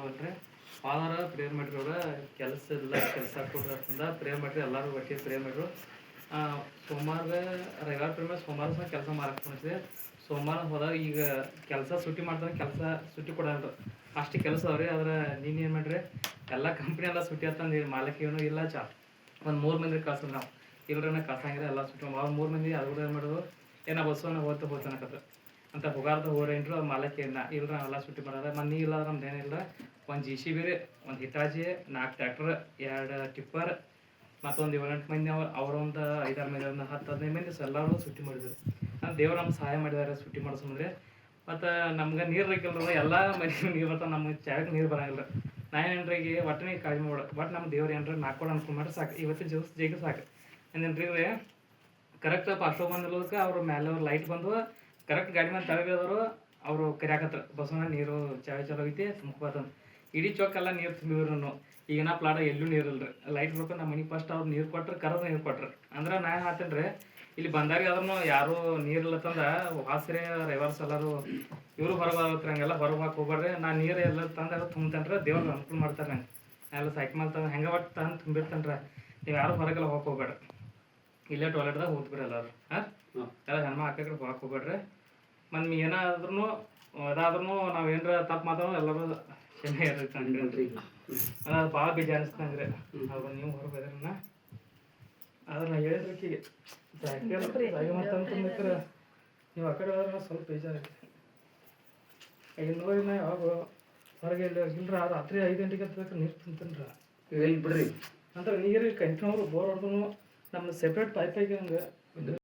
ಅಲ್ರಿ father prayer ಮಾಡಿರಿ ಅವ್ರ ಕೆಲಸ ಇಲ್ಲ ಕೆಲಸ ಕೊಡ್ರಿ ಅಂತಂದ ಪ್ರೇಯರ್ ಮಾಡಿರಿ ಎಲ್ಲರೂ ಒಟ್ಟಿಗೆ ಪ್ರೇಯರ್ ಮಾಡಿರು. ಸೋಮವಾರ ರವಿವಾರ ಪ್ರೇಮ ಸೋಮವಾರ ಸಹ ಕೆಲಸ ಮಾಡಕ್ಕೆ ಸೋಮವಾರ ಹೋದಾಗ ಈಗ ಕೆಲಸ ಸುಟ್ಟಿ ಮಾಡ್ತಾರೆ, ಕೆಲಸ ಸುಟ್ಟಿ ಕೊಡಲ್ರಿ ಅಷ್ಟು ಕೆಲಸ ಅವ್ರಿ. ಆದ್ರೆ ನೀನು ಏನು ಮಾಡಿರಿ ಎಲ್ಲ ಕಂಪ್ನಿ ಎಲ್ಲ ಸುಟ್ಟಿ ಅಂತಂದು ಮಾಲಕ್ ಏನೂ ಇಲ್ಲ ಒಂದು 3 ಮಂದಿ ಕಳ್ಸೋದು ನಾವು ಇಲ್ರನ್ನ ಕಳ್ಸಂಗಿಲ್ಲ ಎಲ್ಲ ಸುಟ್ಟಿ ಅವ್ರು 3 ಮಂದಿ ಅವ್ರು ಏನು ಮಾಡೋದು ಏನೋ ಬಸ್ಸನ್ನು ಹೋಗ್ತಾನಕತ್ರ ಅಂತ ಹೋಗಾರ್ದ ಹೋರೇನ್ರು ಮಾಲಕ್ಕೆ ಇಲ್ರ ಎಲ್ಲ ಸುಟ್ಟಿ ಮಾಡೋದ ಮನೆ ಇಲ್ಲ ನಮ್ದು ಏನಿಲ್ಲ. ಒಂದು JCB ರೀ, ಒಂದು ಹಿಟಾಚಿ, 4 ಟ್ರ್ಯಾಕ್ಟರ್, 2 ಟಿಪ್ಪರ್ ಮತ್ತೊಂದು 7-8 ಮಂದಿ ಅವ್ರ ಒಂದು 5-6 ಮಂದಿ ಒಂದು 10-15 ಮಂದಿ ಎಲ್ಲರೂ ಸುಟ್ಟಿ ಮಾಡಿದ್ರು. ದೇವ್ರು ನಮ್ಗೆ ಸಹಾಯ ಮಾಡಿದ್ದಾರೆ ಸುಟ್ಟಿ ಮಾಡಿಸಂದ್ರೆ. ಮತ್ತು ನಮ್ಗೆ ನೀರು ಬೇಕಲ್ರ ಎಲ್ಲ ಮನೆಗೆ ನೀರು ಬರ್ತಾವೆ, ನಮ್ಗೆ ಚಾಯಕ್ಕೆ ನೀರು ಬರೋಂಗಿಲ್ಲ. ನಾನೇನ್ರಿಗೆ ಒಟ್ಟನೇ ಕಾಳಜಿ ಮಾಡ ಬಟ್ ನಮ್ಮ ದೇವ್ರು ಏನ್ರಿ ನಾಲ್ಕು ಅನ್ಕೊಂಡು ಮಾಡಿ ಸಾಕು, ಇವತ್ತಿನ ದಿವಸ ಜೈಗೆ ಸಾಕು ಅಂದೇನ್ರಿ. ಕರೆಕ್ಟ್ ಪಾಸ್ಟೋ ಬಂದಿರೋದಕ್ಕೆ ಅವ್ರ ಮೇಲೆ ಅವ್ರು ಲೈಟ್ ಬಂದು ಕರೆಕ್ಟ್ ಗಾಡಿ ಮೇಲೆ ತಳಗಿದವರು ಅವರು ಕರಿಯಾಕತ್ರ ಬಸವನ ನೀರು ಚಾಯ್ ಚಲೋ ಐತಿ ಮುಖ್ಬಾರ್ದಂದು ಇಡೀ ಚೌಕೆಲ್ಲ ನೀರು ತುಂಬಿದ್ರು. ಈಗಿನ ಪ್ಲಾಟ ಎಲ್ಲೂ ನೀರಿಲ್ರಿ, ಲೈಟ್ ಬರ್ಬೇಕು ನಮ್ಮ ಮನೆ ಫಸ್ಟ್ ಅವ್ರು ನೀರು ಕೊಟ್ರೆ ಕರೆದು ನೀರು ಕೊಟ್ರಿ ಅಂದ್ರೆ ನಾನು ಹಾತೇನ್ರಿ. ಇಲ್ಲಿ ಬಂದಾಗ ಆದ್ರೂ ಯಾರು ನೀರಿಲ್ಲತ್ತಂದ ವಾಸ್ರೆ ರೈವರ್ಸ್ ಎಲ್ಲರೂ ಇವರು ಹೊರಗೆ ಬರತ್ರಿ, ಹಂಗೆಲ್ಲ ಹೊರಗೆ ಹಾಕಿ ಹೋಗ್ಬಾರ್ರಿ. ನಾನು ನೀರು ಎಲ್ಲ ತಂದಾಗ ತುಂಬ್ತೇನ್ರಿ, ದೇವ್ರು ಅನುಕೂಲ ಮಾಡ್ತಾರೆ. ನಂಗೆ ಎಲ್ಲ ಸೈಕಲ್ ಮೇಲೆ ತಂದು ಹೆಂಗೆ ಒಟ್ಟು ತಂದು ತುಂಬಿರ್ತೇನ್ರಿ. ನೀವು ಯಾರು ಹೊರಗೆಲ್ಲ ಹೋಗಿ ಹೋಗ್ಬೇಡ್ರಿ, ಇಲ್ಲೇ ಟಾಯ್ಲೆಟ್ದಾಗ ಹೋಗ್ಬಿಡ್ರಿ ಎಲ್ಲರೂ. ಎಲ್ಲ ಹೆಣ್ಮ ಹಾಕಿ ಹೋಗಕ್ಕೆ ಹೋಗ್ಬೇಡ್ರಿ. ಮತ್ತು ಏನಾದ್ರೂ ಅದಾದ್ರೂ ನಾವು ಏನಾರ ತಪ್ಪು ಮಾತಾಡೋ ಎಲ್ಲರೂ ಕ್ಷಮೆ ಇರುತ್ತೆ. ಅದು ಭಾಳ ಬೇಜಾರು ಅನಿಸ್ತಂಗ್ರಿ. ಅವ್ರು ನೀವು ಹೊರಗೆ ಹೋದ್ರನ್ನ ಆದ್ರೆ ನಾ ಹೇಳಿದ್ರಕ್ಕಿಗೆ ಮಾತಂತಂದ್ರೆ ನೀವು ಆ ಕಡೆ ಹೋದ್ರೆ ಸ್ವಲ್ಪ ಬೇಜಾರೈತಿ. ಈಗ ನೋಡಿ ನಾ ಯಾವಾಗ ಹೊರಗೆ ಇಲ್ರ ರಾತ್ರಿ 5 ಗಂಟೆಗೆ ಹತ್ತಬೇಕು ನೀರು ತಿಂತೇನ್ರಿ ಹೇಳಿ ಬಿಡ್ರಿ ಅಂದ್ರೆ ನೀರು ಕಂಟಿನ್ಯೂ ಬೋರ್ ಹೊಡೆದು ನಮ್ಮ ಸೆಪ್ರೇಟ್ ಪೈಪ್ ಆಗಿ ಹಂಗೆ